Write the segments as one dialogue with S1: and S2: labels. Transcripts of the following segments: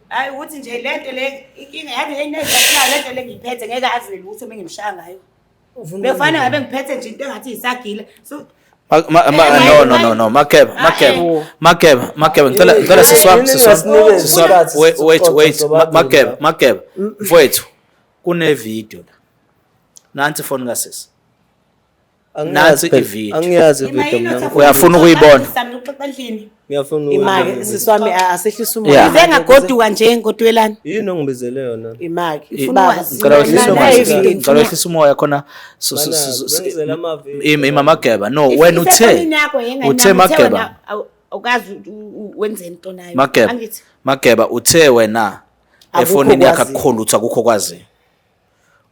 S1: Hayi ukuthi nje lento le inkinga yathi enezakulayo lento le ngiyiphethe ngeke azi lutho mengimshaya ngayo. Befana ngabe ngiphethe nje into engathi isagile. So
S2: no, Makeba, ngicela siswami. Wait, Makeba, mfowethu, kune video la. Nansi phone kasisi. Nansi ivideo.
S3: Angiyazi ivideo mina.
S2: Uyafuna ukuyibona?
S3: Ngiyafuna
S4: Imaki siswami asehlisa umoya.
S1: Ngize ngagoduka nje ngodwelana.
S3: yini ongibizele yona?
S4: Imaki
S2: Ngicela wehlisa umoya khona
S3: Benzela amavideo.
S2: Makeba, no, wena uthe Makeba.
S1: Awukazi wenze into nayo.
S2: Makeba uthe wena efonini yakhe akukhona ukuthi akukho kwazi.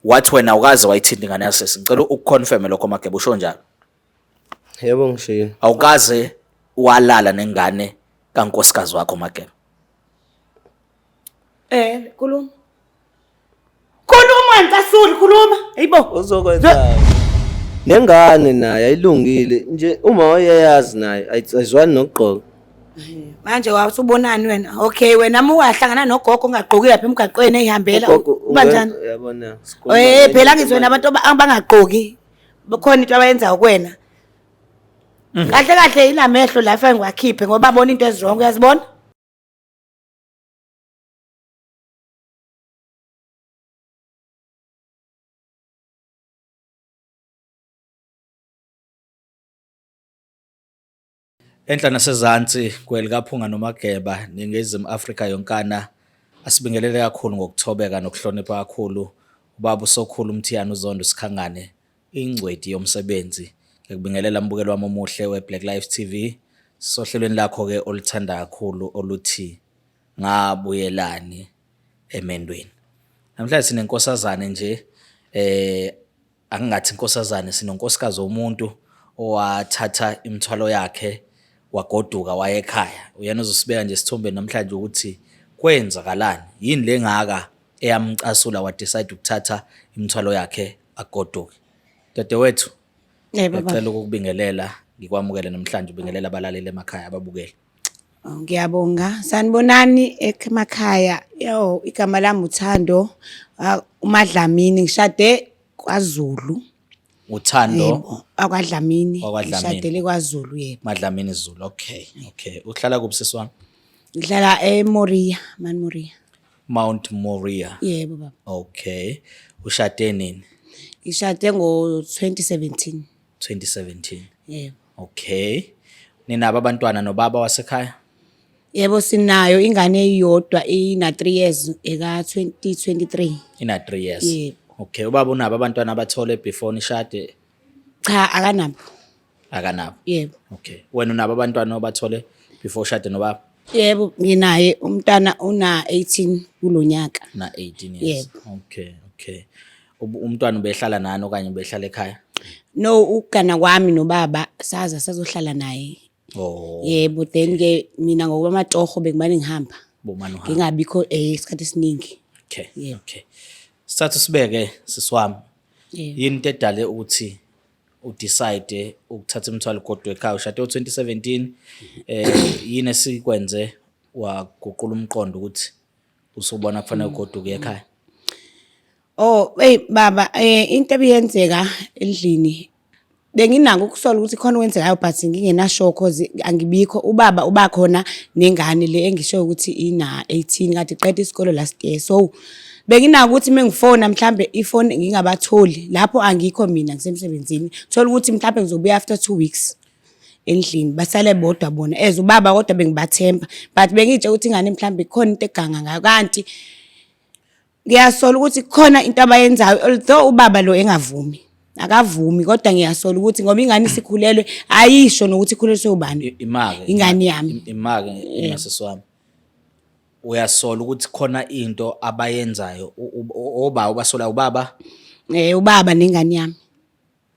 S2: Wathi wena ukaze wayithinta ingane yasesi. Ngicela ukuconfirm lokho Makeba usho njalo.
S3: Yebo ngishilo.
S2: Awukaze walala nengane kankosikazi wakho Makeba.
S1: Khuluma. Khuluma ntasuli khuluma. Hayibo.
S3: Uzokwenza. Nengane naye ayilungile nje uma wayayazi naye ayizwani nokugqoka.
S1: Manje wasubonani wena? Okay wena wahlangana nogogo ongagqoki lapha emgaqweni ehambela kanjani?
S3: Uyabona.
S1: Phela ngizwena abantu abangagqoki. Bekhona into abayenza kuwena. Kahle ilamehlo lapha ngiwakhiphe ngoba babona into ezirong uyazibona?
S2: Enhla nasezantsi kwelikaphunga noMageba ningezimo Afrika yonkana asibingelele kakhulu ngokuthobeka nokuhlonipha kakhulu ubaba usokhulu uMthiyana uZondo Sikhangane ingcweti yomsebenzi ngikubingelela mbukelo wami omuhle weBlack Lives TV sohlelweni lakho ke olithanda kakhulu oluthi ngabuyelani emendweni. Namhlanje sinenkosazane nje akungathi inkosazane sinonkosikazi womuntu owathatha imithwalo yakhe wagoduka waye ekhaya. Uyena uzosibeka nje sithombeni namhlanje ukuthi kwenzakalani yini lengaka eyamcasula wa decide ukuthatha imithwalo yakhe agoduke. Dadewethu ngicela ukubingelela ngikwamukele namhlanje ubingelela abalaleli emakhaya ababukeli.
S1: Ngiyabonga. Sanibonani emakhaya. Igama lami uThando uMadlamini ngishade kwaZulu.
S2: Uthando
S1: akwaDlamini ngishadele kwaZulu yebo.
S2: Madlamini Zulu. Okay. Uhlala kuphi sisi wami?
S1: Ngihlala eMoria, Moria.
S2: Mount Moria.
S1: Yebo baba.
S2: Okay. Ushade nini?
S1: Ngishade ngo-2017.
S2: 2017.
S1: Yebo.
S2: Okay. Ninabo abantwana nobaba wasekhaya?
S1: Yebo sinayo ingane eyodwa ina 3 years eka 2023.
S2: Ina 3 years.
S1: Yebo.
S2: Okay, ubaba unabo abantwana abathole before nishade?
S1: Cha akanabo.
S2: Akanabo.
S1: Yebo.
S2: Okay. Wena unabo abantwana obathole before ushade nobaba?
S1: Yebo nginaye umntana una 18 kulonyaka.
S2: Na 18 years.
S1: Yebo.
S2: Okay. Umntwana ubehlala nani okanye ubehlala ekhaya?
S1: No, ukugana kwami nobaba sazohlala naye.
S2: Oh.
S1: Yebo then ke mina ngoba amatoho bekubani ngihamba.
S2: Bomani uhamba.
S1: Ngingabikho isikhathi esiningi.
S2: Okay.
S1: Yebo.
S2: Okay. Sithathu sibeke siswami.
S1: Yebo.
S2: Yini into edale ukuthi udecide ukuthatha imithwalo kodwa ekhaya ushade ngo-2017 yini esikwenze waguqula umqondo ukuthi usubona kufanele ugoduke ekhaya?
S1: Baba into ebiyenzeka endlini benginako ukusola ukuthi khona wenzekayo but ngingenasho cause angibikho. Ubaba ubakhona nengane le engisho ukuthi ina 18 kade iqeda isikole last year. So benginako ukuthi mengifona mhlambe ifone ngingabatholi lapho angikho mina ngisemsebenzini thola ukuthi mhlambe ngizobuya after 2 weeks endlini basale bodwa bona ubaba kodwa bengibathemba but bengitshe ukuthi ingane mhlambe khona into eganga ngayo kanti ngiyasola ukuthi khona into abayenzayo although ubaba lo engavumi akavumi kodwa ngiyasola ukuthi ngoba ingane isikhulelwe ayisho nokuthi ikhuleliswe ubani ingane yami
S2: imake nasiswami. Uyasola ukuthi khona into abayenzayo ubasola ubaba
S1: ubaba nengane yami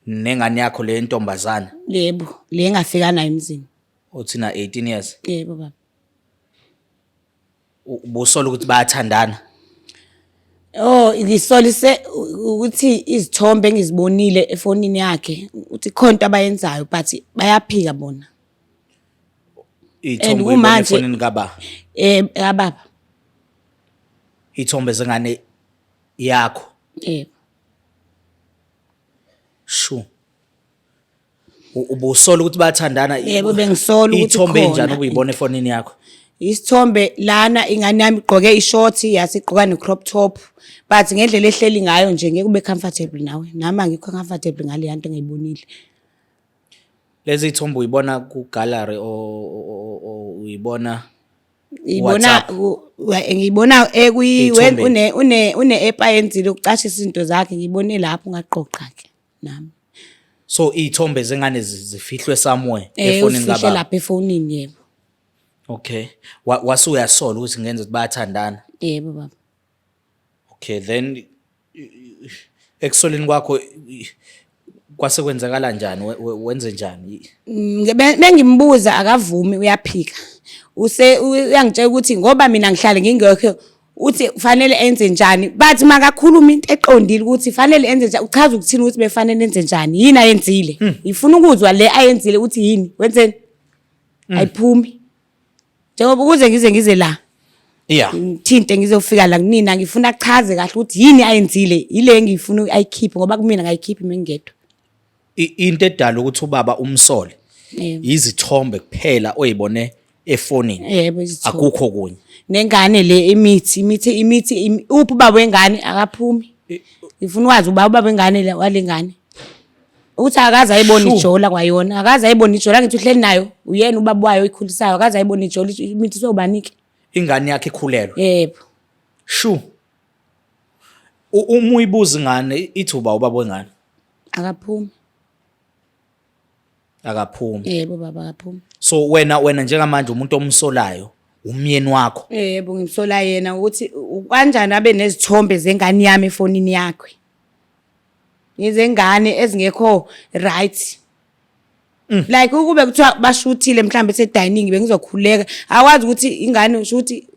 S2: nengane yakho le ntombazana?
S1: Yebo le engafika nayo emzini.
S2: Uthina 18 years?
S1: Yebo baba.
S2: Ubusola ukuthi bayathandana?
S1: Ngisolise ukuthi izithombe engizibonile efonini yakhe ukuthi khona abayenzayo but bayaphika bona.
S2: Ithombe efonini kababa?
S1: Kababa.
S2: iy'thombe zengane yakho.
S1: Yebo.
S2: Shu. Ubusola ukuthi bayathandana.
S1: Yebo, bengisola ukuthi
S2: iy'thombe
S1: khona.
S2: enjani ubuyibona efonini yakho?
S1: Isithombe lana ingane yami igqoke ishorti yasigqoka ne-crop top but ngendlela ehleli ngayo nje ngeke ube comfortable nawe nami angikho comfortable ngale yanto engiyibonile.
S2: Lezi iy'thombe uyibona ku-gallery uyibona
S1: Ngiyibona ngiyibona
S2: Iy'thombe.
S1: une-app ayenzile ukucashisa izinto zakhe ngiyibone lapho ngaqoqa ke nami.
S2: so iy'thombe zengane zifihlwe somewhere efonini
S1: Ufihle
S2: kababa.
S1: lapha efonini yebo.
S2: Okay. Wase uyasola ukuthi ngenze ukuthi bayathandana.
S1: Yebo baba.
S2: Okay, then ekusoleni kwakho kwase kwenzakala njani? Wenze njani?
S1: Bengimbuza akavumi uyaphika. Uyangitshela ukuthi ngoba mina ngihlale ngingekho uthi fanele enze njani bathi makakhuluma into eqondile ukuthi fanele enze njani uchaza ukuthini ukuthi befanele enze njani yini ayenzile ngifuna ukuzwa le ayenzile uthi yini wenzeni ayiphumi njengoba ukuze ngize la
S2: Yeah.
S1: ngithinte ngizofika la kunina ngifuna achaze kahle ukuthi yini ayenzile ile ngifuna ayikhiphe ngoba kumina ngayikhiphi mengedwa.
S2: Into edala ukuthi ubaba umsole
S1: Yebo.
S2: izithombe kuphela oyibone efonini.
S1: Yebo izithombe.
S2: Akukho kunye.
S1: Nengane le imithi uphi ubaba wengane akaphumi. Ngifuna ukwazi ubaba wengane le walengane. Uthi akaze ayibona ijola kwayona, akaze ayibona ijola ngithi uhleli nayo, uyena ubaba wayo ikhulisayo, akaze ayibona ijola imithi sobanike.
S2: Ingane yakhe ikhulelwe.
S1: Yebo.
S2: Shu. Uma uyibuza ingane ithi ubaba wengane.
S1: Akaphumi.
S2: Akaphumi.
S1: Yebo baba akaphumi.
S2: So wena njengamanje umuntu omsolayo umyeni wakho.
S1: Yebo ngimsola yena ukuthi kanjani abe nezithombe zengane yami efonini yakhe. Ngizengane ezingekho right. Like ukube kuthiwa bashuthile mhlambe ese-dining bengizokhuleka akwazi ukuthi ingane ushuthi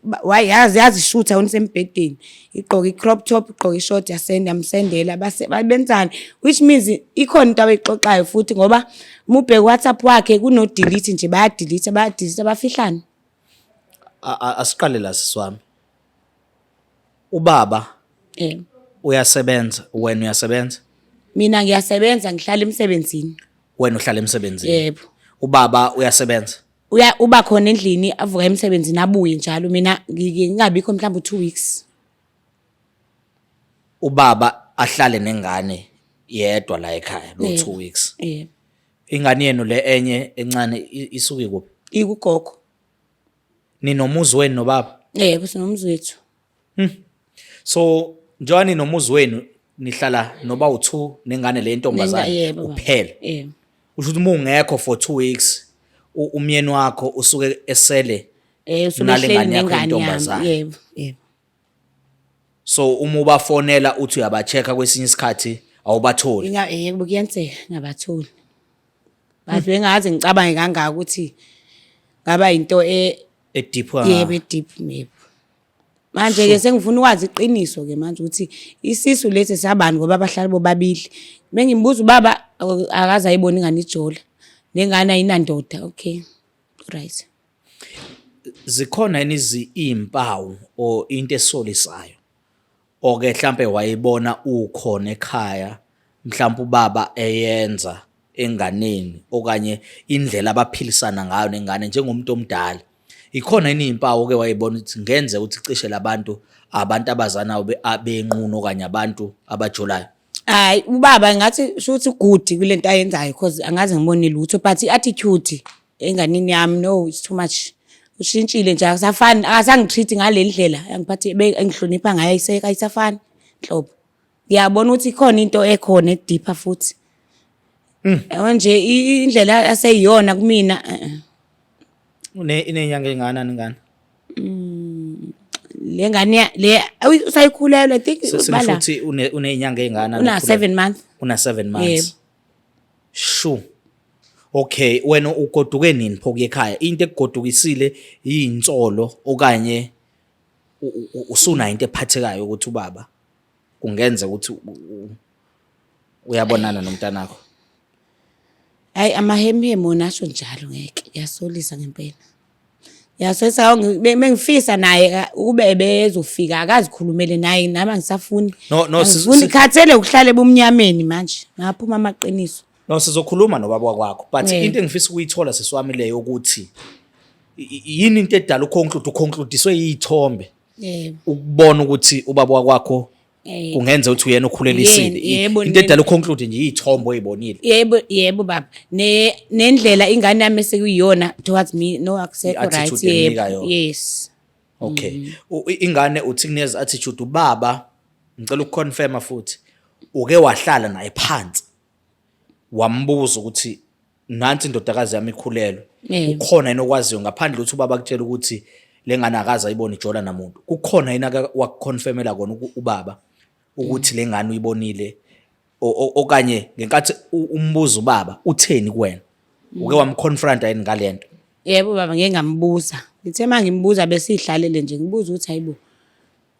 S1: yazi shutha unisembhedeni igqoka i-crop top igqoka i-short yamsendela benzani which means ikhona into abayixoxayo futhi ngoba mubheke WhatsApp wakhe kuno delete nje bayadelete abafihlane.
S2: Asiqale la siswami. Ubaba uyasebenza, wena uyasebenza?
S1: Mina ngiyasebenza ngihlala emsebenzini.
S2: Wena uhlala emsebenzini?
S1: Yebo.
S2: Ubaba uyasebenza?
S1: Uba khona endlini avuka emsebenzini abuye njalo mina ngingabikho mhlawumbe 2 weeks.
S2: Ubaba ahlale nengane yedwa la ekhaya lo 2 weeks.
S1: Yebo.
S2: Ingane yenu le enye encane isuke kuphi?
S1: Ikugogo.
S2: Ninomuzi wenu nobaba?
S1: Yebo sinomzi wethu.
S2: So njani nomuzi wenu nihlala noba u2 nengane le ntombazane kuphela?
S1: Yebo.
S2: Usho ukuthi ungekho for 2 weeks umyeni wakho usuke esele
S1: nalengane yakho intombazane. Yebo, yebo.
S2: So uma ubafonela uthi uyabachecka kwesinye isikhathi awubatholi.
S1: Yebo kuyenzeka ngabatholi. Bathi bengaze ngicabange kangaka ukuthi ngaba into
S2: deep.
S1: Yebo deep yebo. Manje ke sengifuna ukwazi iqiniso ke manje ukuthi isisu lesi sabani ngoba abahlali bobabili. Bengimbuza ubaba akaze ayibona ingane ijola. Nengane ayinandoda. Okay. Right.
S2: Zikhona yini izimpawu o into esolisayo oke mhlambe wayibona ukhona ekhaya mhlambe ubaba eyenza enganeni okanye indlela abaphilisana ngayo nengane njengomuntu omdala? Ikhona yini izimpawu ke wayibona ukuthi ngenze ukuthi cishe labantu abantu abazanayo abenqunu okanye abantu abajolayo?
S1: Hayi ubaba ngathi shuthi good kulento ayenzayo because angaze ngibone lutho but i-attitude enganini yami no it's too much. Ushintshile nje akasafani akasangitreat ngaleli ndlela angiphathi engihlonipha ngayo ayisafani nhlobo. Ngiyabona ukuthi ikhona into ekhona edipa futhi. Nje indlela aseyiyona kumina.
S2: Inenyanga engana ningane?
S1: Lengane le usayikhulelwe I think
S2: bala. Futhi unenyanga engana?
S1: Una 7 months.
S2: Una 7 months. Sure. Okay, wena ugoduke nini phoku ekhaya? Into ekugodukisile iyinsolo okanye usuna into ephathekayo ukuthi ubaba kungenza ukuthi uyabonana nomntanakho?
S1: Hayi amahemhemo nasho njalo ngeke yasolisa ngempela. Yasesa bengifisa naye ube bezofika akazikhulumele naye nami ngisafuni.
S2: No,
S1: Ngifuna ikhathele ukuhlale bomnyameni manje. Ngaphuma amaqiniso.
S2: No, sizokhuluma nobaba kwakho, but
S1: Yeah.
S2: into engifisa ukuyithola sesiwami leyo ukuthi yini into edala uconcludeiswe yithombe
S1: Yebo.
S2: ukubona ukuthi ubaba kwakho kungenza ukuthi uyena ukhulelisile.
S1: Yebo,
S2: Into edala uconclude nje yithombe oyibonile.
S1: Yebo baba. Nendlela ingane yami esekuyiyona towards me no accept right.
S2: I-attitude enika
S1: Yebo.
S2: yona.
S1: Yes.
S2: Okay. Ingane uthi kunikeza attitude ubaba ngicela ukuconfirma futhi uke wahlala naye phansi wambuza ukuthi nansi indodakazi yami ikhulelwe.
S1: Yebo.
S2: Ukhona yena okwaziyo ngaphandle ukuthi ubaba akutshela ukuthi lengane akaza ayibona ijola namuntu. Kukhona yena wakuconfirmela kona ubaba ukuthi lengane uyibonile okanye ngenkathi umbuzo ubaba utheni kuwena. Uke wamconfront yini ngalento?
S1: Yebo baba ngeke ngambuza. Ngithe mangimbuza bese ihlalele nje ngibuza ukuthi hayibo.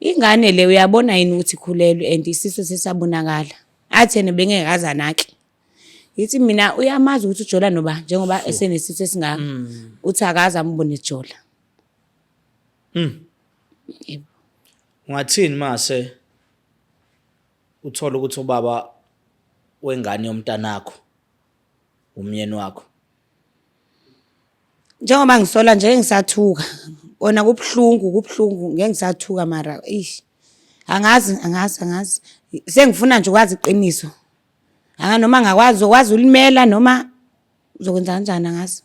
S1: Ingane le uyabona yini ukuthi ikhulelwe and isiso sesabonakala. Athene bengekaza naki. Yithi mina uyamazi ukuthi uJola noba njengoba esenesitho esingaka. Uthi akaza ambone iJola. Yebo.
S2: Ungathini mase uthola ukuthi ubaba wengane yomntanakho umyeni wakho?
S1: Njengoba ngisola nje ngisathuka. Ona kubhlungu ngeke ngisathuka mara angazi. Sengifuna nje ukwazi iqiniso. Noma ngakwazi ukwazi ulimela noma uzokwenza kanjani angazi.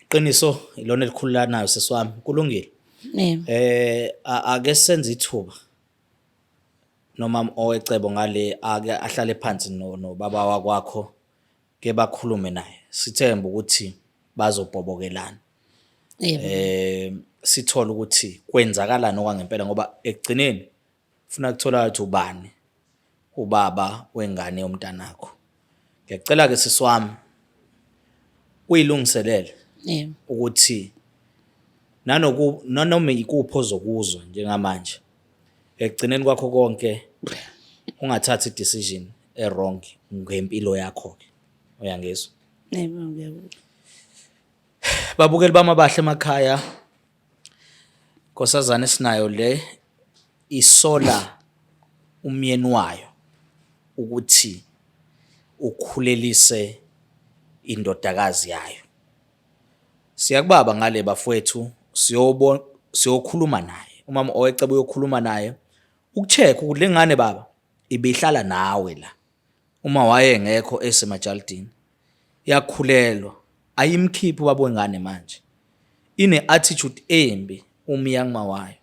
S2: Iqiniso ilona elikhululanayo sesiwami kulungile.
S1: Yebo.
S2: Ake senze ithuba noma owecebo ngale ake ahlale phansi nobaba wakwakho ke bakhulume naye sithemba ukuthi bazobhobokelana.
S1: Yebo.
S2: Sithola ukuthi kwenzakalani okwangempela ngoba ekugcineni ufuna ukuthola ukuthi ubani ubaba wengane yomntanakho. Ngiyacela ke sisiwami uyilungiselele
S1: Yebo.
S2: ukuthi nanoma ikuphi ozokuzwa njengamanje ekugcineni kwakho konke ungathathi decision wrong ngempilo yakho ke uyangizwa.
S1: Yebo ngiyabona.
S2: Babukeli bamabahle emakhaya Nkosazana sinayo le isola umyeni wayo ukuthi ukhulelise indodakazi yayo. Siyakubaba ngale bafowethu siyokhuluma naye. Umama owecebo uyokhuluma naye ukucheck ukuthi lengane baba ibihlala nawe la. Uma wayengekho esemajaldini yakhulelwa ayimkhiphi ubaba wengane manje. Ine attitude embi umyangma wayo.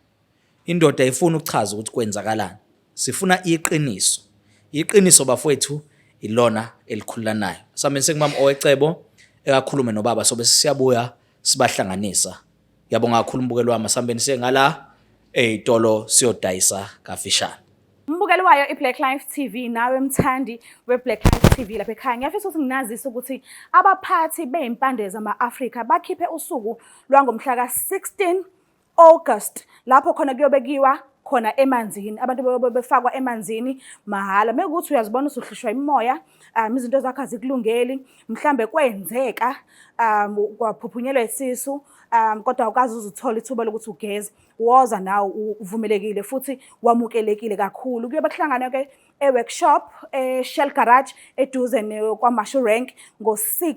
S2: Indoda ayifuna ukuchaza ukuthi kwenzakalani. Sifuna iqiniso. Iqiniso bafowethu ilona elikhululanayo. Sami sekumama owecebo ekakhulume nobaba sobe siyabuya sibahlanganisa. Ngiyabonga kakhulu mbukeli wami sambeni sengala eyitolo siyodayisa kafishane.
S5: Mbukeli wayo iBlack Life TV nawe mthandi weBlack Life TV lapha ekhaya. Ngiyafisa ukuthi nginazise ukuthi abaphathi bezimpande zama-Afrika bakhiphe usuku lwangomhla ka-16 August lapho khona kuyobekiwa khona emanzini. Abantu befakwa emanzini mahala. Mekuthi uyazibona usuhlushwa imoya, izinto zakho azikulungeli, mhlambe kwenzeka kwaphuphunyelwa isisu, kodwa awukazi uzuthola ithuba lokuthi ugeze. Woza nawe uvumelekile futhi wamukelekile kakhulu. Kuyobe kuhlangana ke e-workshop Shell Garage eduze kwaMashu Rank ngo-6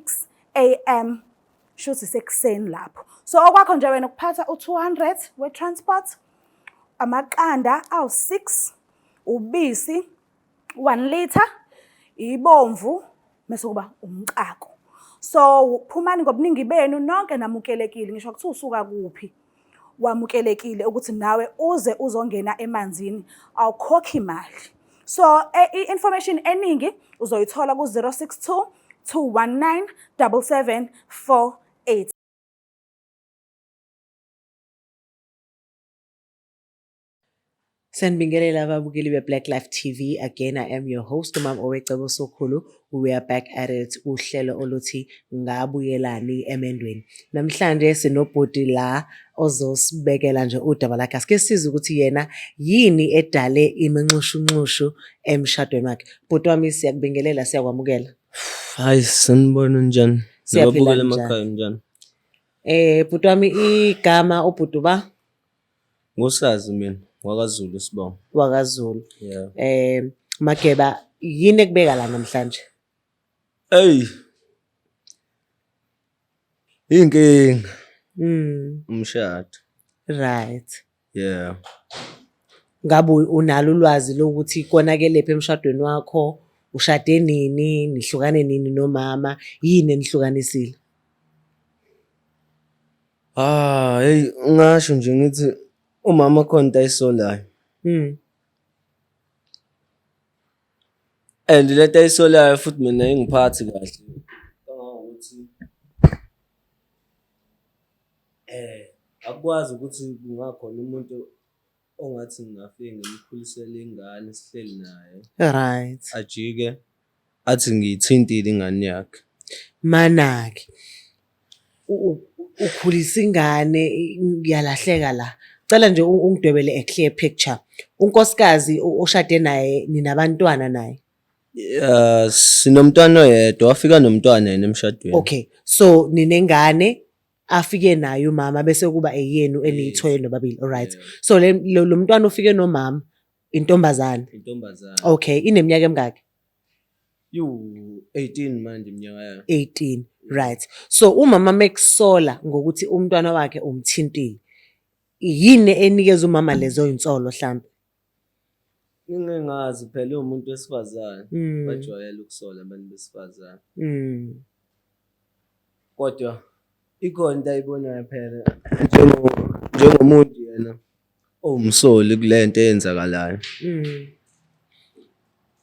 S5: AM. Shuthi sekuseni lapho. So okwakho nje wena ukuphatha u200 we-transport, amaqanda awu6, ubisi 1 liter, ibomvu bese kuba umqako. So phumani ngobuningi benu nonke namukelekile. Ngisho ukuthi usuka kuphi wamukelekile ukuthi nawe uze uzongena emanzini awukhokhi imali. So i-information eningi uzoyithola ku-062 219 7748.
S4: Sanibingelela ababukeli beBlack Life TV. Again, I am your host, Umam Owecebo Sokhulu. We are back at it. Uhlelo oluthi ngabuyelani emendweni. Namhlanje sinobhodi la ozosibekela nje udaba lakhe. Asike size ukuthi yena yini edale iminxushunxushu emshadweni wakhe. Bhodi wami siyakubingelela, siyakwamukela.
S3: Hayi sanibona njani? Nababukeli
S4: njani?
S3: emakhaya njani?
S4: Bhuti wami igama ubhuti ba
S3: Ngosazi mina wakwaZulu Sibongo.
S4: wakaZulu.
S3: Yeah.
S4: Mageba yini ekubeka la namhlanje?
S3: Ey. Inkinga umshado.
S4: Right.
S3: Yeah.
S4: Ngabe unalo ulwazi lokuthi konakele emshadweni wakho, ushade nini, nihlukane nini nomama, yini enihlukanisile?
S3: Hey, ngasho nje ngithi umama khona into ayisolayo. And lento ayisolayo futhi mina ingiphathi kahle. Kangangokuthi akwazi ukuthi kungakhona umuntu ongathi ngingafike ngimkhulisele ingane sihleli naye.
S4: Right.
S3: Ajike athi ngiyithintile ingane yakhe.
S4: Manaki. Ukhulisa ingane ngiyalahleka la. Cela nje ungidwebele a clear picture. Unkosikazi oshade naye ninabantwana naye.
S3: Sinomntwana oyedwa wafika nomntwana yena emshadweni.
S4: Okay. So ninengane afike nayo umama bese kuba eyenu eniyithoye nobabili. Alright. So lo mntwana ufike nomama intombazane.
S3: Intombazane.
S4: Okay, ineminyaka emingaki?
S3: 18 manje iminyaka yayo.
S4: 18. Right. So umama mekusola ngokuthi umntwana wakhe umthintile. Yini enikeza umama lezo insolo mhlambe?
S3: Ngingazi phela umuntu wesifazane bajwayele ukusola abantu besifazane. Kodwa ikhona into ayibonayo phela njengomuntu yena owumsoli kulento eyenzakalayo.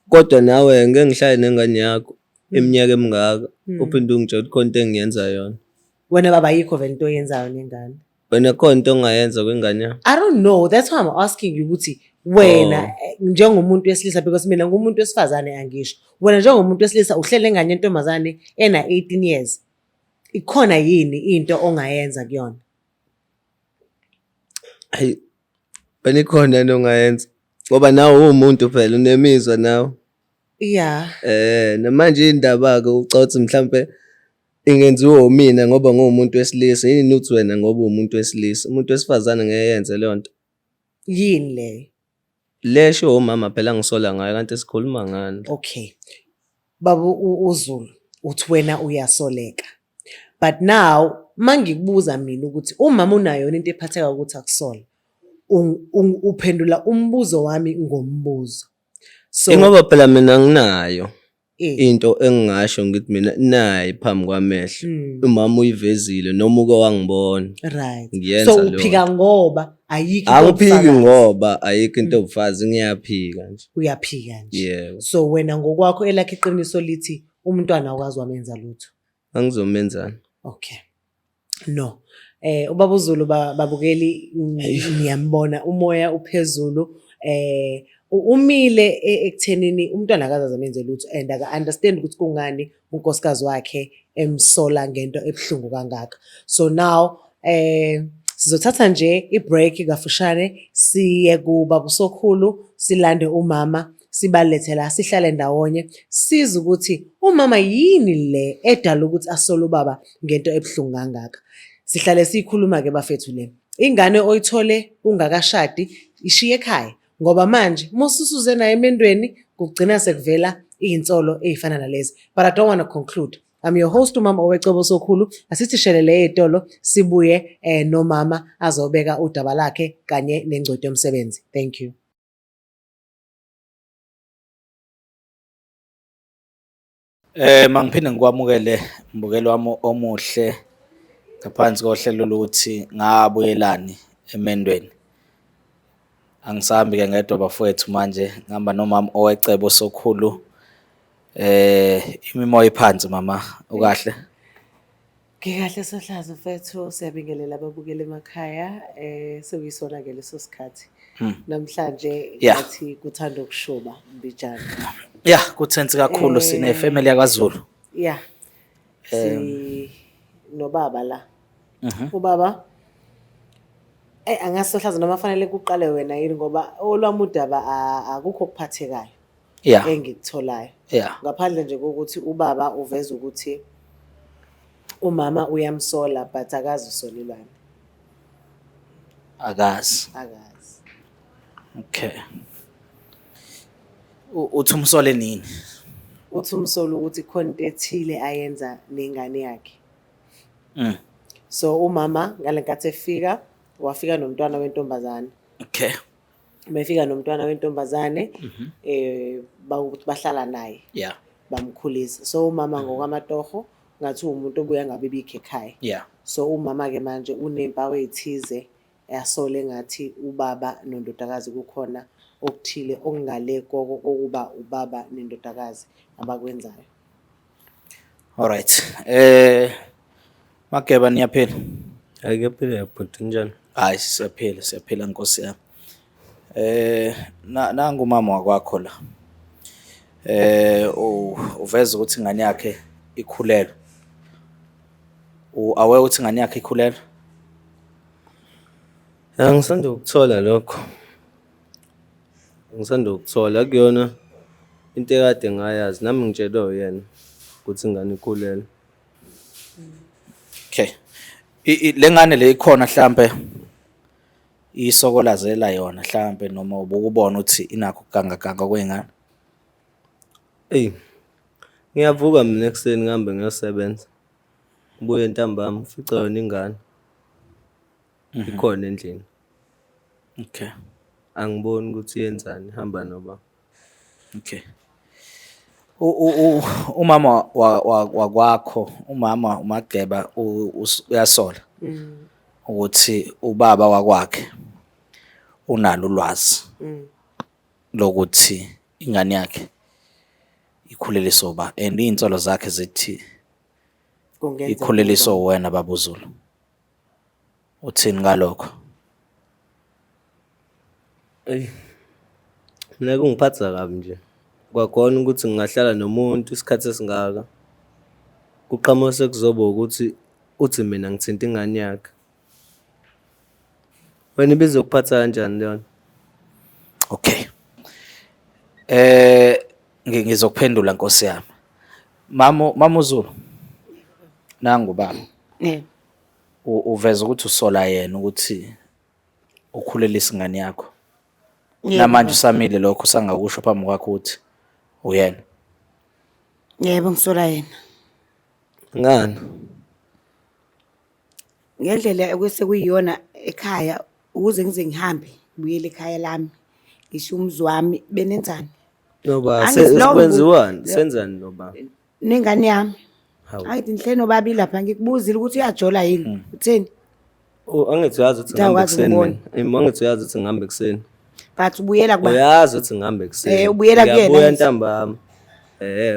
S3: Kodwa nawe ngeke ngihlale nengane yakho eminyaka emingaka uphinde ungitshela khona into engiyenza yona.
S4: Wena baba yikho vele into oyenzayo nengane.
S3: Wena khona into ongayenza kwengane yakho.
S4: I don't know. That's why I'm asking you ukuthi wena njengomuntu wesilisa because mina ngumuntu wesifazane angisho. Wena njengomuntu wesilisa uhlele engane yentombazane ena 18 years. Ikhona yini into ongayenza kuyona?
S3: Hey. Wena ikhona into ongayenza. Ngoba nawe umuntu phela unemizwa nawe.
S4: Yeah.
S3: Namanje indaba ke ucathi mhlambe ingenziwa mina ngoba ngumuntu wesilisa yini nuthi wena ngoba umuntu wesilisa umuntu wesifazane ngeke yenze leyo nto.
S4: Yini le?
S3: Lesho umama phela ngisola ngayo kanti sikhuluma ngani.
S4: Okay. Baba uZulu uthi wena uyasoleka. But now mangikubuza mina ukuthi umama unayo into ephatheka ukuthi akusola. Uphendula umbuzo wami ngombuzo. So
S3: Ngoba phela mina nginayo into engingasho ngithi mina nayi phambi kwamehlo. Umama uyivezile noma uke wangibona.
S4: Right. So uphika ngoba ayikho
S3: Angiphiki ngoba ayikho into obufazi ngiyaphika nje.
S4: Uyaphika nje.
S3: Yeah.
S4: So wena ngokwakho elakhe iqiniso lithi umntwana akwazi wamenza lutho.
S3: Angizomenzani.
S4: Okay. No. Ubaba uZulu babukeli niyambona umoya uphezulu umile ekuthenini umntwana akaze amenze lutho and aka understand ukuthi kungani unkosikazi wakhe emsola ngento ebhlungu kangaka. So now sizothatha nje ibreak kafushane siye kuBaba uSokhulu silande umama sibalethe la sihlale ndawonye siza ukuthi umama yini le edala ukuthi asole ubaba ngento ebhlungu kangaka. Sihlale sikhuluma ke bafethu le. Ingane oyithole ungakashadi ishiye ekhaya ngoba manje mususuze naye emendweni kugcina sekuvela izinsolo ezifana nalezi. But I don't want to conclude. I'm your host umama Owecebo Sokhulu. Asithi shelele etolo sibuye nomama azobeka udaba lakhe kanye nengcweti yomsebenzi. Thank you.
S2: Mangiphinde ngikwamukele mbukelo wami omuhle ngaphansi kohlelo lokuthi ngabuyelani emendweni. Angisahambi ke ngedwa bafowethu manje ngihamba nomama Owecebo Sokhulu. Imimoya iphansi mama ukahle?
S4: Ngikahle sohlazo mfethu siyabingelela ababukeli emakhaya sekuyisona ke leso sikhathi. Namhlanje ngathi kuthanda ukushuba mbijana.
S2: Yeah, kuthensi kakhulu sine family yakwaZulu.
S4: Yeah. Nobaba la. Ubaba angasohlaza noma fanele kuqale wena yini ngoba olwami udaba akukho kuphathekayo.
S2: Yeah.
S4: Engikutholayo.
S2: Yeah.
S4: Ngaphandle nje kokuthi ubaba uveza ukuthi Umama uyamsola but akazi usolelwane.
S2: Akazi.
S4: Akazi.
S2: Okay. Uthi umsole nini?
S4: Uthi umsolo ukuthi khona into ethile ayenza nengane yakhe. So umama ngalenkathi efika wafika nomntwana wentombazane.
S2: Okay.
S4: Befika nomntwana wentombazane bahlala naye.
S2: Yeah.
S4: Bamkhulisa. So umama ngokwamatoho ngathi umuntu obuya ngabe bikhe ekhaya.
S2: Yeah.
S4: So umama ke manje unempawu ezithize yasole ngathi ubaba nondodakazi kukhona okuthile okungale koko okuba ubaba nendodakazi abakwenzayo.
S2: All right. Mageba niyaphila?
S3: Akuyaphila yaphuthi njani?
S2: Hayi siyaphila Nkosi yami. Nangu umama wakwakho la. Uveza ukuthi ingane yakhe ikhulelwe. Awe uthi ingane yakhe ikhulelwe?
S3: Angisanda ukuthola lokho. Ngisanda ukuthola kuyona into ekade ngayazi nami ngitshelwe uyena ukuthi ingane ikhulelwe.
S2: Okay. Lengane le ikhona mhlambe isokolazela yona mhlambe noma ubukubona ukuthi inakho kuganga kwengane.
S3: Ngiyavuka mina ekseni ngihambe ngiyosebenza. Ubuye ntambama ufica yona ingane. Ikhona endlini.
S2: Okay.
S3: Angiboni ukuthi yenzani ihamba noba.
S2: Okay. Umama wakwakho, umama uMageba uyasola ukuthi ubaba wakwakhe unalo ulwazi lokuthi ingane yakhe ikhuleliswa ba and insolo zakhe zithi ikhuleliswa wena babuzulu. Uthini ngalokho?
S3: Mina kungiphatha kabi nje. Kwakhona ukuthi ngingahlala nomuntu isikhathi esingaka. Kuqhamuka sekuzoba ukuthi uthi mina ngithinta ingane yakhe. Wena bizokuphatha kanjani leyo?
S2: Okay. Ngizokuphendula Nkosi yami. Mama uZulu. Nangu baba. Uveza ukuthi usola yena ukuthi ukhulelisa ingane yakho. Namanje usamile lokho sangakusho phambi kwakho ukuthi uyena.
S1: Yebo ngisola yena.
S3: Ngani?
S1: Ngendlela ekwese kuyiyona ekhaya ukuze ngize ngihambe ngibuyele ekhaya lami. Ngisho umzi wami benenzani?
S3: Noba sekwenziwani? Senzani noba?
S1: Nengane yami. Ayithi nihle nobabili lapha ngikubuzile ukuthi uyajola yini? Utheni?
S3: Angithi uyazi ukuthi ngihambe kuseni mina. Angithi uyazi ukuthi ngihambe kuseni.
S1: But ubuyela kuba.
S3: Uyazi ukuthi ngihambe kuseni.
S1: Ubuyela kuyena.
S3: Uyabuya ntambama.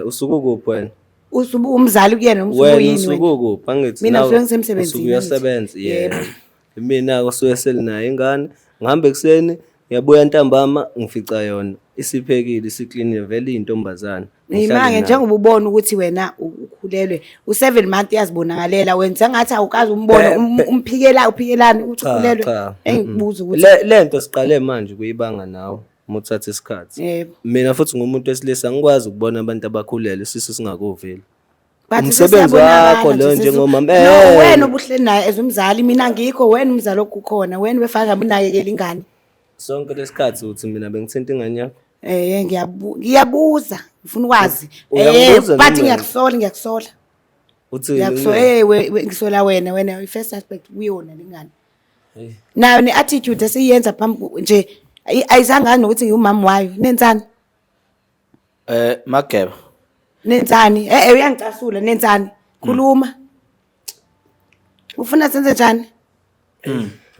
S3: Usuku kuphi wena?
S1: Usubu umzali kuyena umsuku yini
S3: wena? Wena usuku kuphi? Angithi
S1: mina ufike ngisemsebenzini.
S3: Usuku uyasebenza. Yebo. Mina kusuke selinayo ingane. Ngihambe kuseni, ngiyabuya ntambama ngifica yona isiphekile isiklini vele intombazana.
S1: Imange njengoba ubona ukuthi wena ukhulelwe u7 months yazibonakalela wenza ngathi awukazi umbona uphikelani ukuthi ukhulelwe. Engibuza ukuthi
S3: lento siqale manje kuyibanga nawe umuthatha isikhathi. Mina futhi ngumuntu wesilisa ngikwazi ukubona abantu abakhulelwe sisu singakuveli. Umsebenzi wakho lo njengomama
S1: wena obuhleli naye ezumzali mina ngikho wena umzali okukhona wena befaka unakekela ingane.
S3: Sonke lesikhathi uthi mina bengithinta ingane yakho.
S1: Ngiyabuza ufuna ukwazi bathi ngiyakusola uthi ngisola wena i-first aspect kuyona lengane nayo ne-attitude esiyenza phambi nje ayizangani nokuthi ngiwumama wayo nenzani
S2: Mageba
S1: nenzani uyangicasula nenzani khuluma ufuna senze njani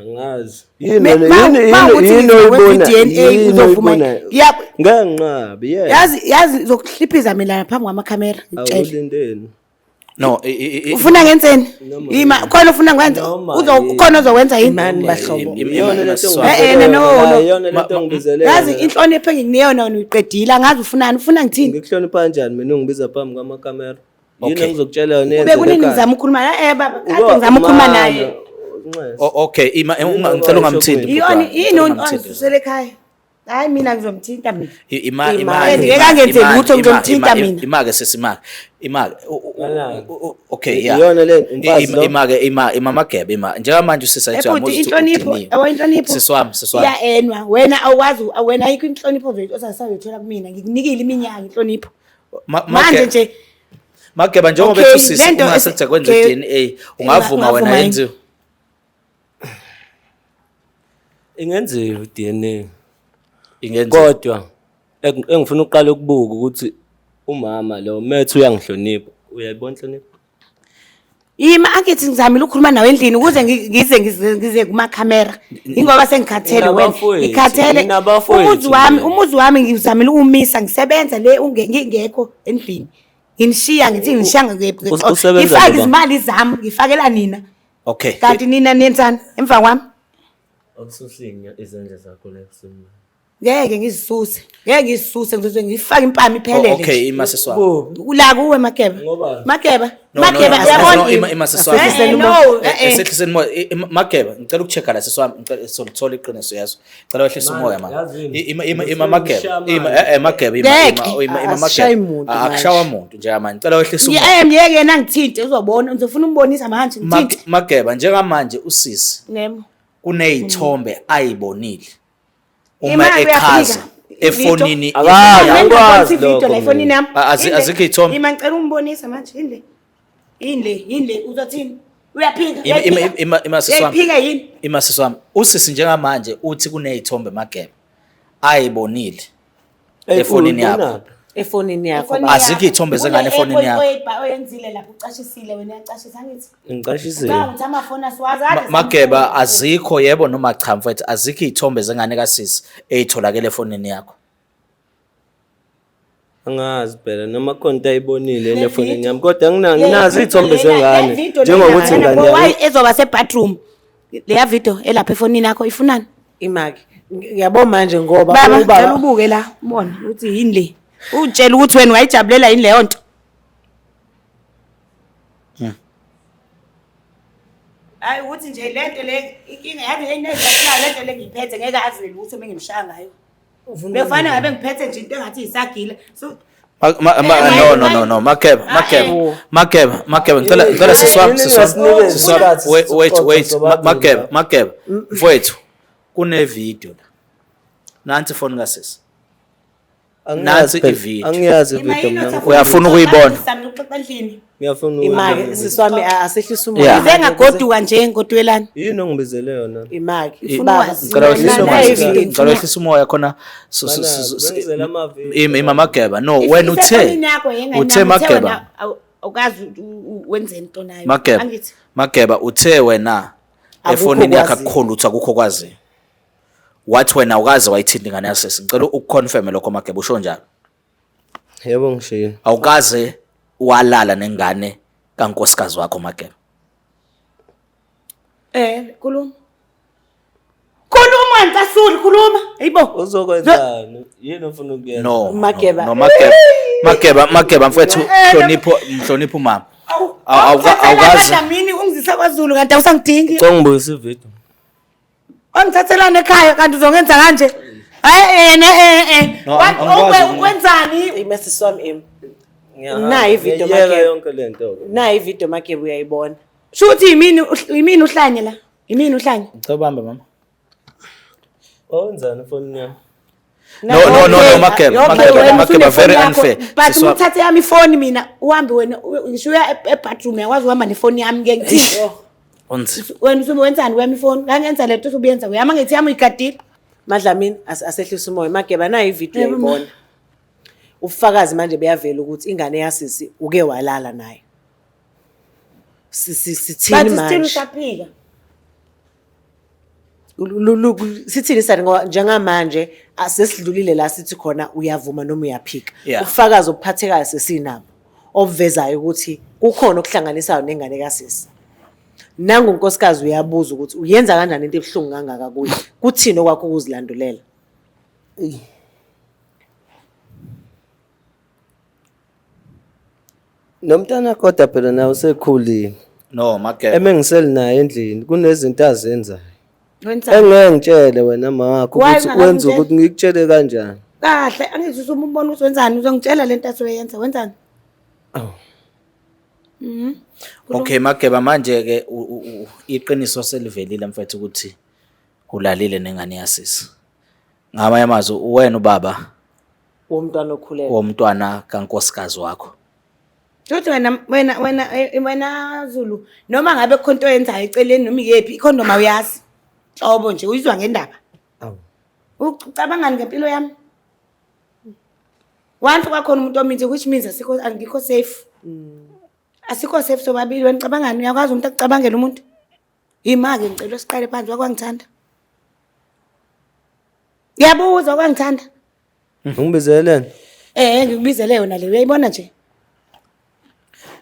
S3: Angazi yini oyibona
S1: DNA uzovuma
S3: nganqabi
S1: yazi zokuhliphiza mina lapha kwamakhamera
S3: ngitshela
S2: no
S1: ufuna ngenzeni ima khona ufuna ngwenza uzokhona uzokwenza yini
S4: mani bahlobo
S3: iyona lento
S1: no
S3: iyona lento ngibizele
S1: yazi inhlonipho enginiyona uyiqedile angazi ufunani ufuna ngithini
S3: ngikuhlonipha kanjani mina ungibiza phambi kwamakhamera yini engizokutshela yona
S1: ube kunini ngizama ukukhuluma baba kade ngizama ukukhuluma naye
S2: okay ngicela ungamthindi
S1: yini ongizusele ekhaya Hayi mina ngizomthinta mina.
S2: Ngeke
S1: angenzeli lutho ngizomthinta mina.
S2: Imake sesimake. Imake. Okay, yeah.
S3: Iyona le mfazi lo.
S2: Imake Magebe njengamanje usisayithiwa
S1: Futhi inhlonipho, inhlonipho.
S2: Siswami.
S1: Iyaenwa. Wena awukwazi wena ayikho inhlonipho zethu osasayothola kumina. Ngikunikile iminyaka inhlonipho. Manje nje
S2: Mageba njengoba bethu sisi uma sekuthe kwenza DNA ungavuma wena yenziwe.
S3: Ingenziwa DNA.
S2: Ingenziwa.
S3: Kodwa engifuna uqala ukubuka ukuthi umama lo methu uyangihlonipha. Uyayibona inhlonipho?
S1: Yima angithi ngizamile ukukhuluma nawe endlini ukuze ngize kuma camera. Ingoba sengikhathele wena. Ngikhathele. Umuzi wami ngizamile ukumisa ngisebenza le ngingekho endlini. Nginishiya ngithi ngishanga kephi. Ngifaka izimali zami ngifakela nina.
S2: Okay.
S1: Kanti nina nenzani emva kwami?
S3: Akususinya izandla zakho lekusimo.
S1: Ngeke ngizisuse. Ngizoze ngifake impama iphelele.
S2: Okay, imasiswami.
S1: La kuwe Mageba. Mageba
S2: yabona imasiswami.
S1: Sehliseni
S2: moya. Mageba ngicela ukuchecka la siswami ngicela solithola iqiniso yazo. Ngicela wehlise umoya mama. Mageba. Mageba. Akushawa umuntu nje manje. Ngicela wehlise umoya.
S1: Ngiyeke yena ngithinte uzobona uzofuna umbonisa manje ngithinte.
S2: Mageba njengamanje usisi.
S1: Nemo.
S2: Kunezithombe ayibonile. Uma echaza efonini
S3: akwazi
S1: video la efonini yami
S2: azikho ithombe
S1: ima ngicela umbonisa manje yini uzothini uyaphinga
S2: imasiswami usisi njengamanje uthi kunezithombe Mageba ayibonile efonini yakho
S4: Efonini yakho.
S2: azikho ithombe zengane efonini yakho
S1: oyenzile lapho ucashisile wena uyacashisa ngithi
S3: ngicashisile
S1: ngithi amafoni asiwazi
S2: Mageba azikho yebo noma cha mfethu azikho ithombe zengane kasisi eyitholakele efonini yakho
S3: angazi phela noma konta ayibonile efonini yami kodwa nginazi izithombe zengane njengokuthi ingane
S1: why ezoba se bathroom leya video elapha efonini yakho ifunani
S4: Imaki. Ngiyabona manje ngoba
S1: baba ngicela ubuke la ubone ukuthi yini le utshela ukuthi wena wayijabulela yini leyo nto hayi ukuthi nje lento le inkinga yazi enezakulayo lento le ngiyiphethe ngeke azi lutho bengimshaya ngayo befana ngabe ngiphethe nje into engathi isagile so
S2: no Mageba ngicela siswami wait Mageba mfowethu kune video la nansi phone kasisi nansi ivideo
S3: angiyazi video mina
S2: uyafuna ukuyibona
S3: ngiyafuna
S4: Imaki siswami asehlisa umoya.
S1: Ngize ngagoduka nje ngodwelani
S3: yini ongibizele yona
S4: Imaki.
S2: ngicela wehlisa umoya khona ima Mageba no wena uthe Mageba
S1: ukazi wenze into nayo
S2: Mageba uthe wena efonini yakho akukhulu uthi akukho kwazi wathi wena ukaze wayithinta ingane yasisi ngicela ukuconfirm lokho Mageba usho njalo
S3: yebo ngishilo
S2: awukaze walala nengane kankosikazi wakho Mageba
S1: khuluma ntasuli khuluma hayibo
S3: uzokwenzani yini ufuna ukuyenza
S2: no
S4: Mageba.
S2: Mageba mfowethu mhlonipha umama
S1: awukaze mini ungizisa kwaZulu kanti awusangidingi
S3: ngibuyisa ivideo
S1: ongithathelana ekhaya kanti uzongenza kanje wenzani
S4: Imesiswami na ivideo Mageba
S3: yonke lento
S4: na ivideo Mageba uyayibona
S1: shuthi yimini uhlanye la yimini uhlanye
S2: ngicela ubambe mama
S3: wenzani efonini yami
S2: no Mageba very unfair
S1: but uthathe yami ifoni mina uhambe wena ngisho uya ebathroom yakwazi uhamba nefoni yami ngeke ngithi wena usubenzani wami ifoni ngangenza lento usubenza uyama ngithi yami igadile
S4: Madlamini asehlisa umoya Mageba na ivideo uyayibona ufakazi manje beyavela ukuthi ingane yasisi uke walala naye sithini manje
S1: but still usaphika
S4: sithini sani ngoba njengamanje asesidlulile la sithi khona uyavuma noma uyaphika
S2: Yeah.
S4: ufakazi obuphathekayo sesinabo obuvezayo ukuthi kukhona okuhlanganisayo nengane kasisi nangu unkosikazi uyabuza ukuthi uyenza kanjani into ebhlungu kangaka kuye kuthini okwakho ukuzilandulela
S3: nomntana kodwa phela nawe usekhulile
S2: no Mageba
S3: emengiseli naye endlini kunezinto azenzayo
S1: Wenzani?
S3: Engeke ngitshele wena mawakho
S1: Why
S3: ukuthi
S1: ungakazi
S3: wenza
S1: ngitshela?
S3: ukuthi ngikutshele kanjani.
S1: Kahle angizwe umbona ukuthi wenzani uzongitshela lento asoyenza wenzani?
S2: Okay Mageba manje ke iqiniso selivelile mfethu ukuthi ulalile nengane yasisi. Ngamanye amazwi wena ubaba
S4: Womntwana okhulelwe.
S2: womntwana kankosikazi wakho.
S1: Futhi wena Zulu noma ngabe khona into oyenzayo eceleni noma iyephi ikhondoma uyazi. Hlobo nje uyizwa ngendaba.
S3: Awu.
S1: Ucabangani ngempilo yami? Once kwakhona umuntu omithi which means angikho safe. Asikho safe sobabili wena cabangani uyakwazi umuntu akucabangela umuntu? Imake ngicela siqale phansi wakwangithanda. Yabuza wakwangithanda.
S3: Ungibizeleni?
S1: Ngikubizele yona le uyayibona nje.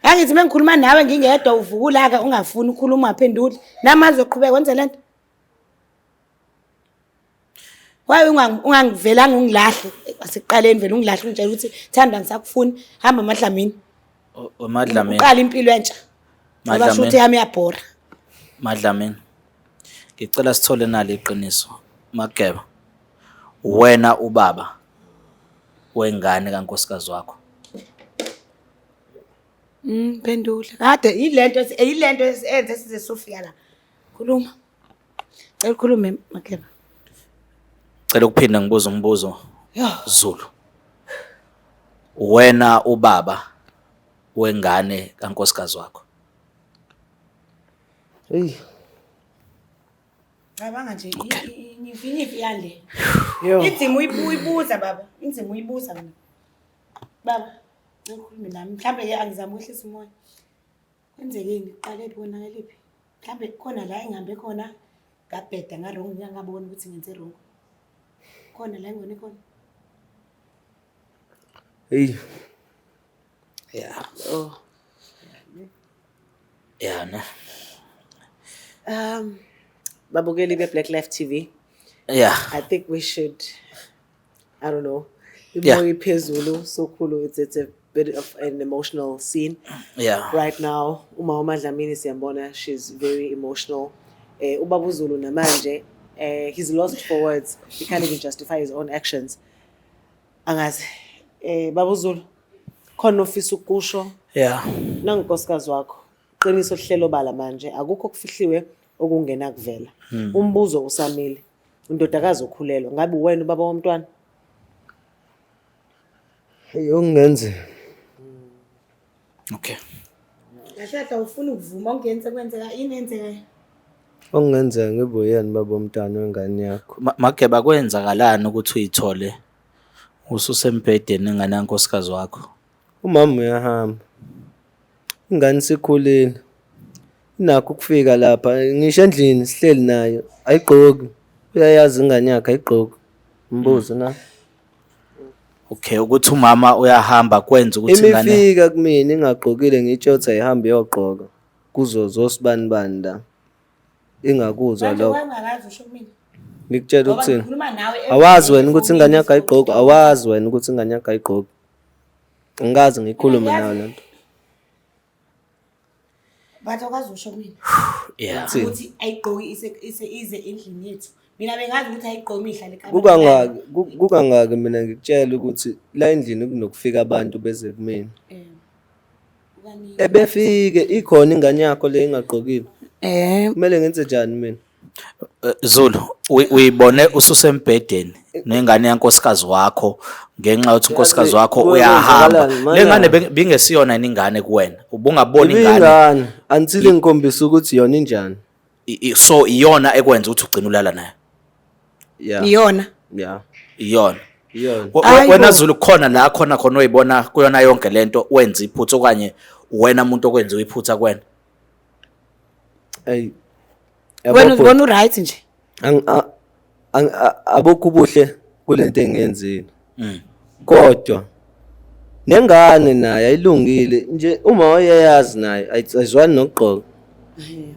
S1: Angithi mengikhuluma nawe ngingedwa uvukulaka ungafuni ukukhuluma aphenduli namazi oqhubeka wenze lento. Waye ungangivelanga ungilahle asiqaleni vele ungilahle unjela ukuthi thanda ngisakufuni hamba emadlamini.
S2: Madlamini.
S1: Uqala impilo entsha. Ngoba shothi yami iyabhora.
S2: Madlamini. Ngicela sithole nali iqiniso. Mageba. Wena ubaba wengane kankosikazi wakho.
S1: Phendula. Kade yilento eyenze size sofika la. Khuluma. Ukhulume Mageba.
S2: Cela ukuphinda ngibuza umbuzo
S1: Yo.
S2: Zulu. Wena ubaba wengane kankosikazi wakho.
S3: Hey.
S1: Cabanga nje ngivinyivi yale.
S4: Yo.
S1: Inzima uyibuza baba. Inzima uyibuza mina. Baba, ngikhulume nami. Mhlambe ke angizama ukwehlisa umoya. Kwenzekeni qale bona ngeliphi? Mhlambe khona la engihambe khona ngabheda ngarong ngiyangabona ukuthi ngenze wrong. Khona la engone khona.
S3: Hey.
S2: Yeah.
S4: Oh.
S2: Yeah, ne.
S4: Babukeli Black Life TV.
S2: Yeah.
S4: I think we should, I don't know,
S2: Yeah.
S4: Phezulu, so cool. It's a bit of an emotional scene
S2: Yeah.
S4: right now. Uma Dlamini siyambona, she's very emotional. Ubaba uZulu namanje, he's lost for words. He can't even justify his own actions. Angazi, Baba uZulu, khona ofisa ukusho
S2: Yeah.
S4: nanginkosikazi wakho. Qiniso hlelo bala manje, akukho kufihliwe okungena kuvela. Umbuzo usamile. Indodakazi okhulelwa, ngabe wena ubaba womntwana?
S3: Hey ungenze.
S2: Okay.
S1: Ngashada ufuna ukuvuma ungenze kwenzeka yini enzeka?
S3: Ongenzeka ngibuyeni baba umntana wengane yakho.
S2: Mageba kwenzakalani ukuthi uyithole ususembhedeni ngane kankosikazi wakho?
S3: Umama uyahamba. Ingane sikhulile. Inakho ukufika lapha ngisho endlini sihleli nayo ayigqoki. Uyayazi ingane yakhe ayigqoki. Mbuzo na.
S2: Okay, ukuthi umama uyahamba kwenza ukuthi ingane
S3: Imifika kumina ingagqokile ngitshotha ayihambe yogqoka. Kuzo zosibani bani la. Ingakuzwa
S1: Manje
S3: lokho.
S1: wangakazi usho kumina.
S3: Ngikutshela
S1: Ngoba
S3: ukuthini.
S1: ngikhuluma nawe.
S3: Awazi wena ukuthi ingane yakho ayigqoki. Awazi wena ukuthi ingane yakho ayigqoki. Ngikazi ngikhulume nawe lento.
S1: Batho kwazi usho kumina.
S2: yeah.
S1: Ukuthi ayigqoki ize endlini yethu. Mina bengazi ukuthi ayigqoki ihlale ekhaya.
S3: Kukangaki mina ngikutshela ukuthi la endlini kunokufika abantu beze kumina. Ebefike ikhona ingane yakho le ingagqokile. Kumele ngenze njani mina?
S2: Zulu, uyibone ususembhedeni nengane yankosikazi wakho ngenxa yokuthi unkosikazi wakho uyahamba. Lengane bingesiyona ingane kuwena. Ubungabona ingane.
S3: Ingane until ngikhombisa ukuthi yona injani.
S2: So iyona ekwenza ukuthi ugcina ulala nayo.
S3: Yeah.
S1: Iyona.
S3: Yeah.
S2: Iyona.
S3: Iyona.
S2: Wena Zulu khona la khona oyibona kuyona yonke lento wenza iphutha okanye wena umuntu okwenza iphutha kuwena.
S3: Hey.
S1: Wena uzibona uright nje.
S3: Abukho ubuhle kulento engiyenzile. Kodwa nengane naye ayilungile nje uma wayayazi naye ayizwani nokugqoka.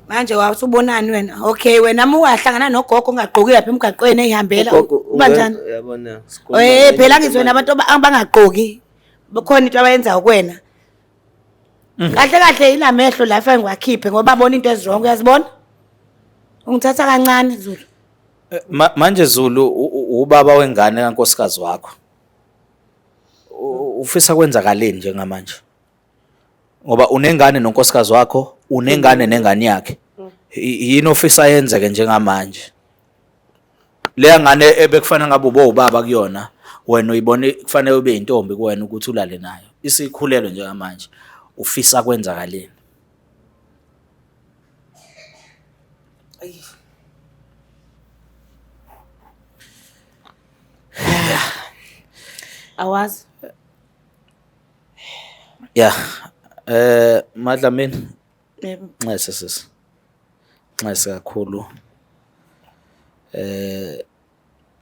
S1: Manje wasubonani wena? Okay wena uyahlangana nogogo ongagqoki lapha emgaqweni ehambela uba njani?
S3: Uyabona.
S1: Phela ngizwena abantu abangagqoki. Bekhona into abayenzayo kuwena. Kahle kahle ilamehlo la fanele ngiwakhiphe ngoba babona into ezirong uyazibona? Ungithatha kancane Zulu.
S2: Manje Zulu ubaba wengane kankosikazi wakho. Ufisa kwenzakaleni njengamanje? Ngoba unengane nonkosikazi wakho, unengane nengane yakhe. Yini ofisa yenzeke njengamanje? Leya ngane ebekufanele ngabe ubaba kuyona, wena uyibone kufanele ube intombi kuwena ukuthi ulale nayo. Isikhulelwe njengamanje. Ufisa kwenzakaleni?
S1: Awazi.
S2: Yeah. Madlamini.
S1: Yebo.
S2: Nxese sisi. Nxese kakhulu.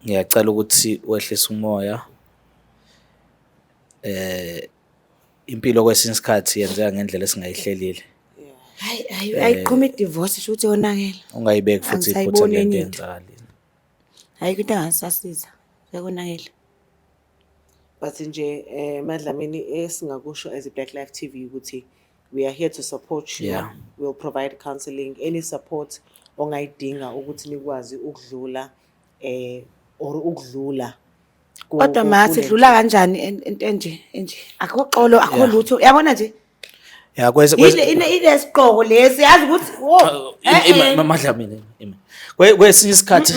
S2: Ngiyacela ukuthi wehlise umoya. Impilo kwesinye isikhathi yenzeka ngendlela esingayihlelile.
S1: Hayi ayiqhuma idivorce sho ukuthi yonakela.
S2: Ungayibeki futhi iphutha
S1: Angisayiboni
S2: lento
S1: enye into.
S2: yenzakalile.
S1: Hayi into engasasiza. Sekonakela.
S4: But nje Madlamini esingakusho as a Black Life TV ukuthi we are here to support you.
S2: Yeah.
S4: We'll provide counseling, any support ongayidinga ukuthi nikwazi ukudlula or ukudlula.
S1: Kodwa mathi dlula kanjani into enje. Akuxolo akho lutho. Uyabona nje?
S2: Yeah, kwese
S1: Ile siqoko lesi yazi ukuthi
S2: Madlamini. Kwesinye isikhathi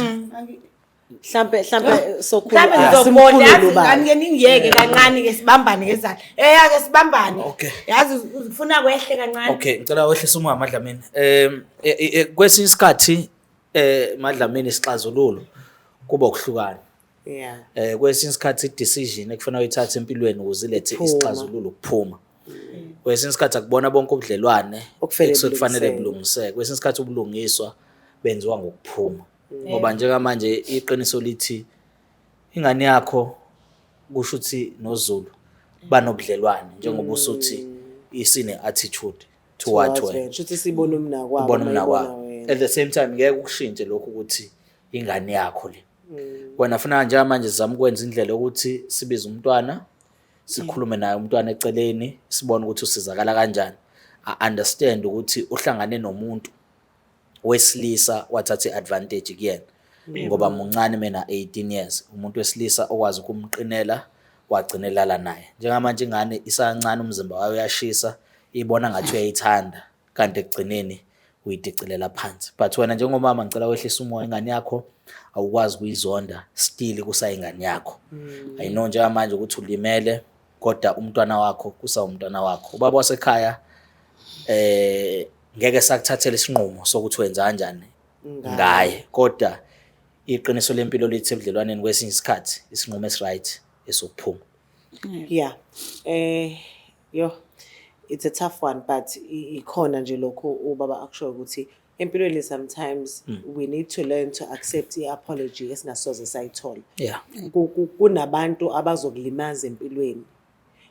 S4: Mhlambe sokhulu
S1: mhlambe ngizobona yazi ngani ningiyeke kancane ke sibambane ngezandla. Ake sibambane.
S2: Okay.
S1: Yazi ufuna kwehle kancane.
S2: Okay, ngicela wehlise umoya Madlamini. Kwesinye isikhathi Madlamini isixazululo kuba ukuhlukana.
S4: yeah.
S2: Kwesinye isikhathi i-decision ekufanele uyithathe empilweni ukuze ilethe isixazululo ukuphuma. Kwesinye isikhathi akubona bonke ubudlelwane ekufanele bulungiseke. Kwesinye isikhathi ubulungiswa benziwa ngokuphuma. Ngoba njengamanje iqiniso lithi ingane yakho kusho ukuthi noZulu banobudlelwane njengoba usuthi isine attitude toward wena.
S4: Shuthi sibona umnakwabo.
S2: Ubona umnakwabo. At the same time ngeke ukushintshe lokho ukuthi ingane yakho le. Wena ufuna njengamanje sizama ukwenza indlela yokuthi sibize umntwana, sikhulume naye umntwana eceleni, sibone ukuthi usizakala kanjani. I understand ukuthi uhlangane nomuntu wesilisa wathatha iadvantage kuyena ngoba muncane mina 18 years, umuntu wesilisa okwazi ukumqinela wagcinelala naye. Njengamanje ingane isancane umzimba wayo uyashisa, ibona ngathi uyayithanda kanti ekugcineni uyidicilela phansi. But wena njengomama ngicela wehlisa umoya, ingane yakho awukwazi kuyizonda, still kusayingane yakho. I know njengamanje ukuthi ulimele kodwa umntwana wakho kusawumntwana wakho. Ubaba wasekhaya ngeke sakuthathela isinqumo sokuthi wenza kanjani ngaye, kodwa iqiniso lempilo lithi ebudlelwaneni kwesinye isikhathi isinqumo esiright esokuphuma.
S4: Yeah. It's a tough one, but ikhona nje lokho ubaba akusho ukuthi empilweni sometimes we need to learn to accept the apology esingasoze sayithola.
S2: Yeah.
S4: Kunabantu abazokulimaza empilweni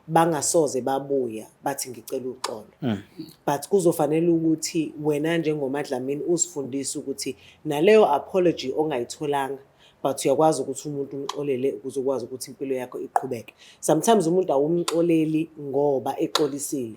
S4: bangasoze babuya bathi ngicela uxolo. But kuzofanele ukuthi wena njengoMadlamini uzifundise ukuthi naleyo apology ongayitholanga but uyakwazi ukuthi umuntu umxolele ukuze ukwazi ukuthi impilo yakho iqhubeke. Sometimes umuntu awumxoleli ngoba exolisile,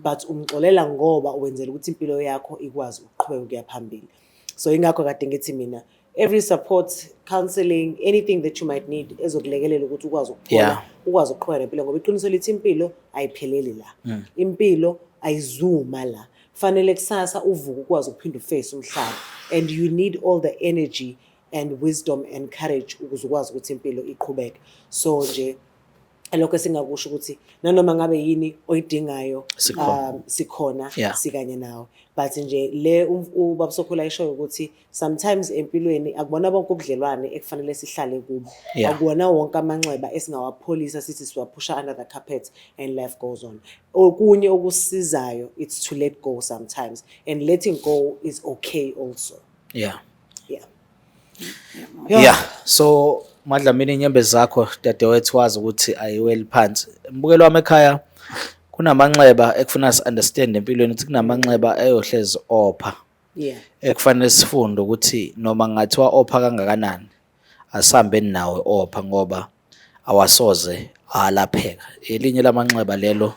S4: but umxolela ngoba wenzela ukuthi impilo yakho ikwazi ukuqhubeka ukuya phambili. So ingakho kade ngithi mina every support, counseling, anything that you might need ezokulekelela ukuthi ukwazi ukuphola, ukwazi ukuqhubeka nempilo ngoba iqiniso lithi impilo ayipheleli la. Impilo ayizuma la. Fanele kusasa uvuka ukwazi ukuphinda uface umhlaba, and you need all the energy and wisdom and courage ukuze ukwazi ukuthi impilo iqhubeke. So nje lokho singakusho ukuthi nanoma ngabe yini oyidingayo sikhona sikanye nawe. But nje le ubaba Sokhulu ayisho ukuthi sometimes empilweni akubona bonke ubudlelwane ekufanele sihlale kubo. Akubona wonke amanxeba esingawapholisa sithi siwaphusha under the carpet and life goes on. Okunye okusizayo it's to let go sometimes, and letting go is okay also.
S2: Yeah.
S4: So
S2: Madlamini inyembezi zakho dadewethu wazi ukuthi ayiweli phansi. Mbukelo wami ekhaya kunamanxeba ekufuna si understand empilweni ukuthi kunamanxeba ayohlezi opha. Ekufanele sifunde ukuthi noma ngathiwa opha kangakanani asihambeni nawe opha ngoba awasoze alapheka. Elinye lamanxeba lelo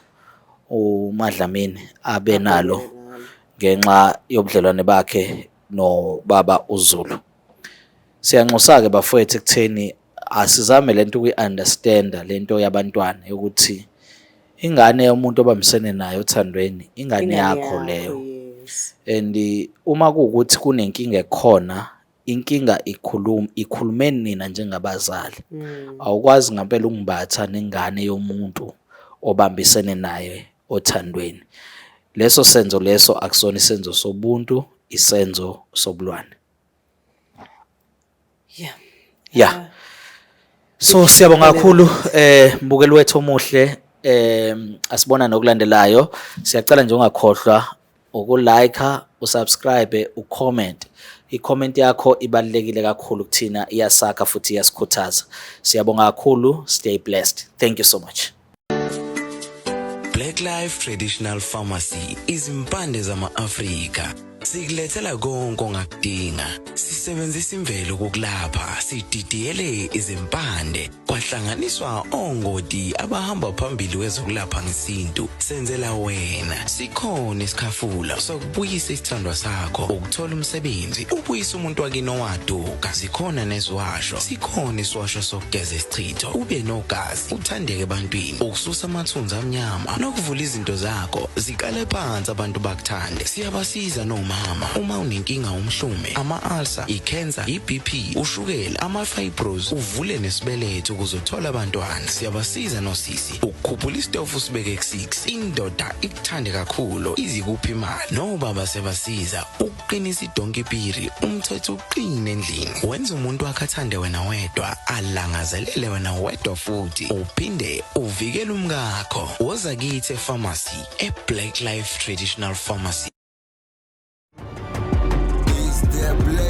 S2: uMadlamini abe nalo ngenxa yobudlelwane bakhe no baba uZulu. Siyanxusa-ke bafowethu ekutheni asizame lento ukuyi-understanda lento yabantwana ukuthi ingane yomuntu obambisene nayo othandweni ingane yakho leyo.
S4: yes.
S2: And uma kuwukuthi kunenkinga ekhona, inkinga ikhulumeni nina njengabazali. Awukwazi ngempela ukungibatha nengane yomuntu obambisene naye othandweni. Leso senzo leso akusona isenzo sobuntu, isenzo sobulwane.
S4: Yeah.
S2: Yeah. So siyabonga kakhulu mbukeli wethu omuhle, asibona nokulandelayo. Siyacela nje ungakhohlwa ukulike, usubscribe, ucomment. I-comment yakho ibalulekile kakhulu kuthina, iyasakha futhi iyasikhuthaza. Siyabonga kakhulu, stay blessed. Thank you so much.
S6: Black Life Traditional Pharmacy izimpande zama-Afrika. Sikulethela konke ongakudinga. Sisebenzisa imvelo ukulapha, sididiyele izimpande, kwahlanganiswa ongoti abahamba phambili kwezokulapha ngesintu. Senzela wena, sikhona isikhafula sokubuyisa isithandwa sakho, ukuthola umsebenzi, ubuyisa umuntu wakini owaduka. Sikhona neziwasho, sikhona isiwasho sokugeza isichitho, ube nogazi, uthandeke ebantwini, ukususa amathunzi amnyama, nokuvula izinto zakho zikale phansi abantu bakuthande. Siyabasiza noma uma unenkinga umhlume, ama-ulcer, i-cancer, i-BP, ushukela, ama-fibros, uvule nesibeletho ukuzothola abantwana. Siyabasiza nosisi ukukhuphula isitofu sibeke ku-6, indoda ikuthande kakhulu izikuphi imali. Nobaba sebasiza ukuqinisa idonkipiri, umthetho uqine endlini. Wenza umuntu wakhe athande wena wedwa, alangazelele wena wedwa futhi, uphinde uvikele umkakho. Woza kithi epharmacy, e-Black Life Traditional Pharmacy.
S7: Black